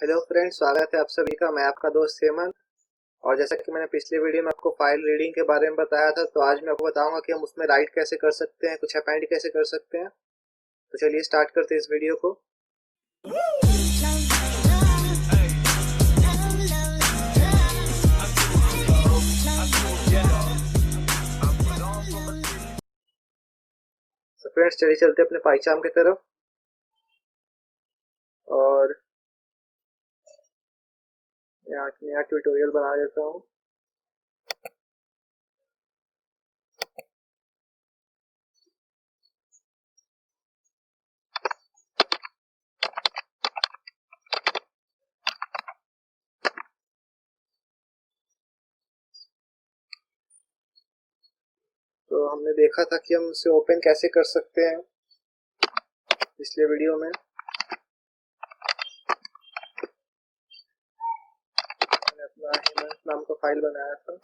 Hello friends, स्वागत है आप सभी का। मैं आपका दोस्त हेमंत। और जैसा कि मैंने पिछले वीडियो में आपको फाइल रीडिंग के बारे में बताया था, तो आज मैं आपको बताऊंगा कि हम उसमें राइट कैसे कर सकते हैं, कुछ अपेंड कैसे कर सकते हैं। तो चलिए स्टार्ट करते हैं इस वीडियो को। तो फ्रेंड्स चलिए चलते हैं अपने पाइचाम की तरफ और यहाँ नया ट्यूटोरियल बना देता हूँ। तो हमने देखा था कि हम इसे ओपन कैसे कर सकते हैं पिछले वीडियो में। मैंने अपना हेमंत नाम का फाइल बनाया था।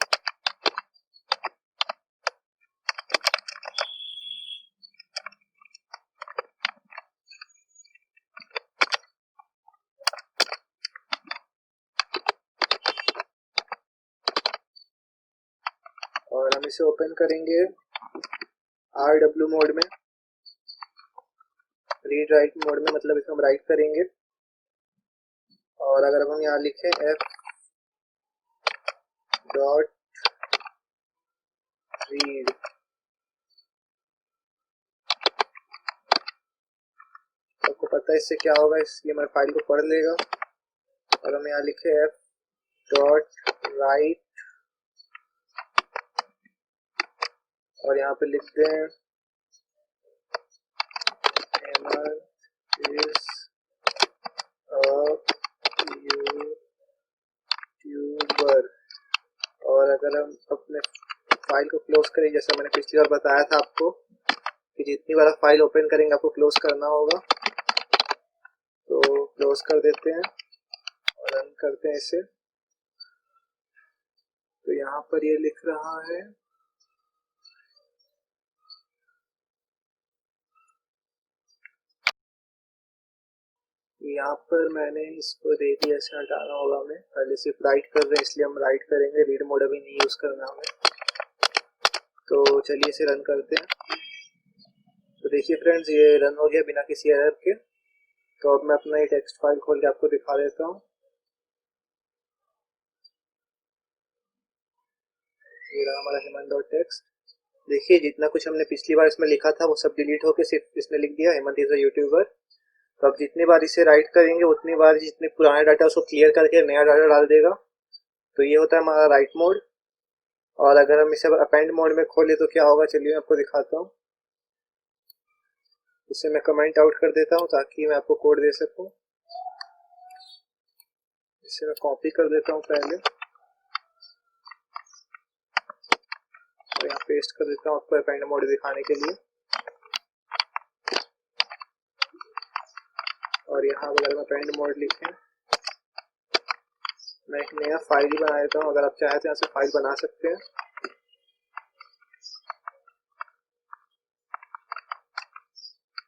और हम इसे ओपन करेंगे RW मोड में, रीड राइट मोड में, मतलब इसे हम राइट करेंगे। और अगर हम यहाँ लिखें f डॉट रीड, आपको पता है इससे क्या होगा, इसलिए हमारे फाइल को पढ़ लेगा। और हम यहाँ लिखे f डॉट राइट और यहाँ पे लिख दें हेमंत इज यूट्यूबर। और अगर हम अपने फाइल को क्लोज करें, जैसा मैंने पिछली बार बताया था आपको कि जितनी बार आप फाइल ओपन करेंगे आपको क्लोज करना होगा, तो क्लोज कर देते हैं और रन करते हैं इसे। तो यहाँ पर ये लिख रहा है यहाँ पर मैंने इसको देखिए ऐसे हटाना होगा। हमें पहले सिर्फ राइट कर रहे हैं, इसलिए हम राइट करेंगे, रीड मोड अभी नहीं यूज करना हमें। तो चलिए इसे रन करते हैं। तो देखिए फ्रेंड्स, ये रन हो गया बिना किसी एरर के। तो अब मैं अपना ये टेक्स्ट फाइल खोल के आपको दिखा देता हूँ। ये रहा हमारा हेमंत डॉट टेक्स्ट। देखिए जितना कुछ हमने पिछली बार इसमें लिखा था वो सब डिलीट होकर सिर्फ इसमें लिख दिया हेमंत इज अ यूट्यूबर। तो अब जितनी बार इसे राइट करेंगे उतनी बार जितने पुराने डाटा उसको क्लियर करके नया डाटा डाल देगा। तो ये होता है हमारा राइट मोड। और अगर हम इसे अपेंड मोड में खोले तो क्या होगा, चलिए मैं आपको दिखाता हूँ। इसे मैं कमेंट आउट कर देता हूँ ताकि मैं आपको कोड दे सकूँ। इसे मैं कॉपी कर देता हूँ पहले और यहाँ पेस्ट कर देता हूँ आपको अपेंड मोड दिखाने के लिए। और यहाँ अगर हम अपेंड मोड लिखें, मैं एक नया फाइल ही बना देता हूँ। अगर आप चाहें तो यहाँ से फाइल बना सकते हैं।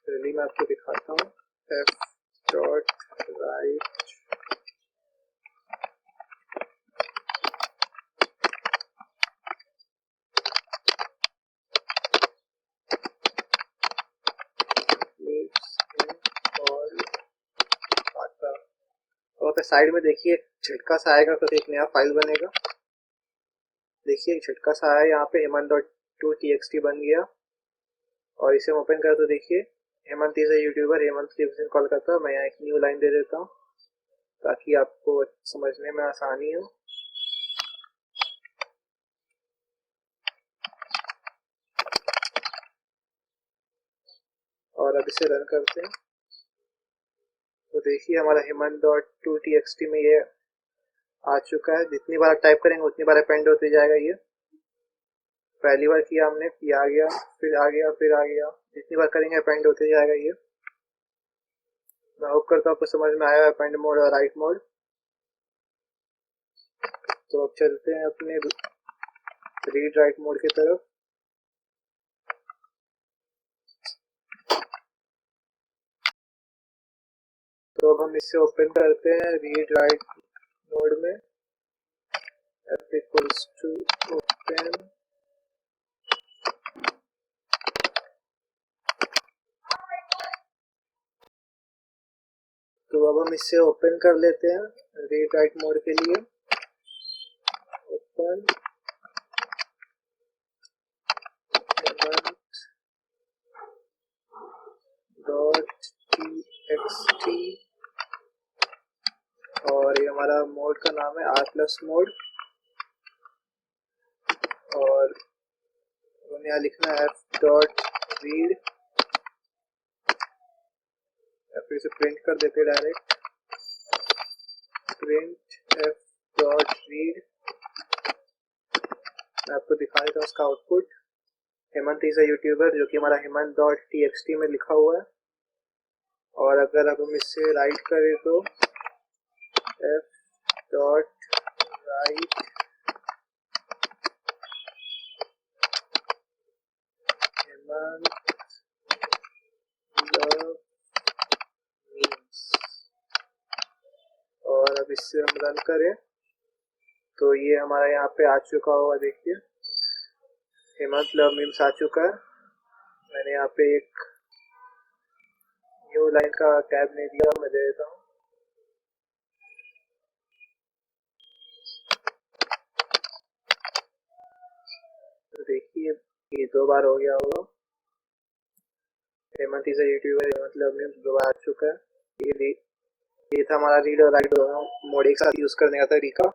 चलिए मैं आपको दिखाता हूँ। f डॉट राइट और साइड में देखिए झटका सा आएगा तो एक नया फाइल बनेगा। देखिए झटका सा आया, यहाँ पे हेमंत डॉट टू txt बन गया। और इसे हम ओपन करें तो देखिए Hemant is a YouTuber, Hemant lives in Kolkata. मैं यहाँ एक न्यू लाइन दे देता हूँ ताकि आपको समझने में आसानी हो। और अब इसे रन करते हैं। तो देखिए हमारा हेमंत डॉट टू txt में ये आ चुका है। जितनी बार टाइप करेंगे उतनी बार अपेंड होते जाएगा। ये पहली बार किया हमने, ये आ गया, फिर आ गया, फिर आ गया। जितनी बार करेंगे अपेंड होते जाएगा ये। मैं होप करता हूँ आपको समझ में आया अपेंड मोड और राइट मोड। तो अब चलते हैं अपने रीड राइट मोड की तरफ। तो अब हम इसे ओपन करते हैं, रीड राइट मोड में f इक्वल्स टू ओपन, तो अब हम इसे ओपन कर लेते हैं रीड राइट मोड के लिए। ओपन डॉट txt और ये हमारा मोड का नाम है r+ मोड, और हमें यहाँ लिखना है f.read, या फिर इसे प्रिंट कर देते डायरेक्ट, प्रिंट f.read। मैं आपको दिखा देता हूँ उसका output. Hemant is a YouTuber, जो कि हमारा हेमंत.txt में लिखा हुआ है, और अगर अब हम इससे राइट करें तो f.write हेमंत लव मीम्स, और अब इससे हम रन करें तो ये हमारा यहाँ पे आ चुका होगा। देखिए हेमंत लव मीम्स आ चुका है। मैंने यहाँ पे एक न्यू लाइन का टैब नहीं दिया, मैं दे देता हूँ। तो देखिए ये 2 बार हो गया होगा। Hemant is a YouTuber, Hemant love memes 2 बार आ चुका है। ये था हमारा रीड और राइट दोनों मोड एक साथ यूज करने का तरीका।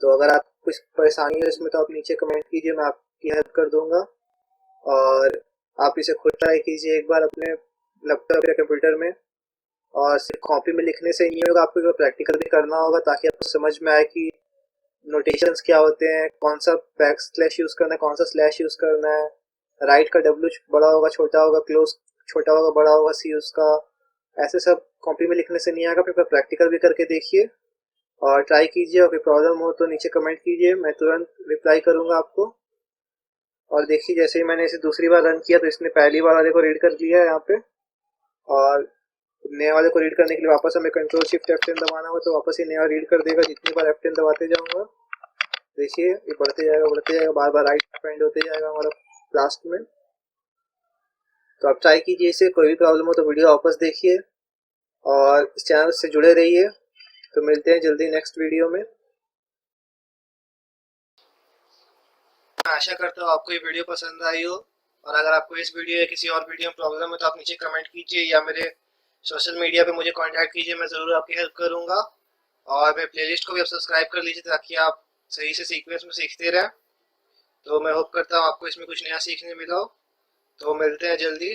तो अगर आप कुछ परेशानी है इसमें तो आप नीचे कमेंट कीजिए, मैं आपकी हेल्प कर दूंगा, और आप इसे खुद ट्राई कीजिए एक बार अपने लैपटॉप या कंप्यूटर में। और सिर्फ कॉपी में लिखने से नहीं होगा, आपको प्रैक्टिकल भी करना होगा ताकि आपको समझ में आए कि नोटेशंस क्या होते हैं, कौन सा बैक स्लैश यूज करना है, कौन सा स्लैश यूज करना है, राइट का W बड़ा होगा छोटा होगा, क्लोज छोटा होगा बड़ा होगा, C उसका, ऐसे सब कॉपी में लिखने से नहीं आएगा। फिर प्रैक्टिकल भी करके देखिए और ट्राई कीजिए, और फिर प्रॉब्लम हो तो नीचे कमेंट कीजिए, मैं तुरंत रिप्लाई करूंगा आपको। और देखिए जैसे ही मैंने इसे दूसरी बार रन किया तो इसने पहली बार वाले को रीड कर लिया है यहाँ पे, और नए वाले को रीड करने के लिए वापस हमें कंट्रोल शिफ्ट F10 दबाना होगा, तो वापस ये नया रीड कर देगा जितनी बार F10 दबाते जाऊंगा। देखिए ये बढ़ते जाएगा, बार बार राइट एपेंड होते जाएगा हमारा लास्ट में। तो आप ट्राई कीजिए इसे, कोई भी प्रॉब्लम हो तो वीडियो वापस देखिए और इस चैनल से जुड़े रहिए। तो मिलते हैं जल्दी नेक्स्ट वीडियो में। आशा करता हूँ आपको ये वीडियो पसंद आई हो, और अगर आपको इस वीडियो या किसी और वीडियो में प्रॉब्लम है तो आप नीचे कमेंट कीजिए या मेरे सोशल मीडिया पे मुझे कांटेक्ट कीजिए, मैं ज़रूर आपकी हेल्प करूँगा। और मेरे प्लेलिस्ट को भी आप सब्सक्राइब कर लीजिए ताकि आप सही से सीक्वेंस में सीखते रहें। तो मैं होप करता हूँ आपको इसमें कुछ नया सीखने मिला हो। तो मिलते हैं जल्दी।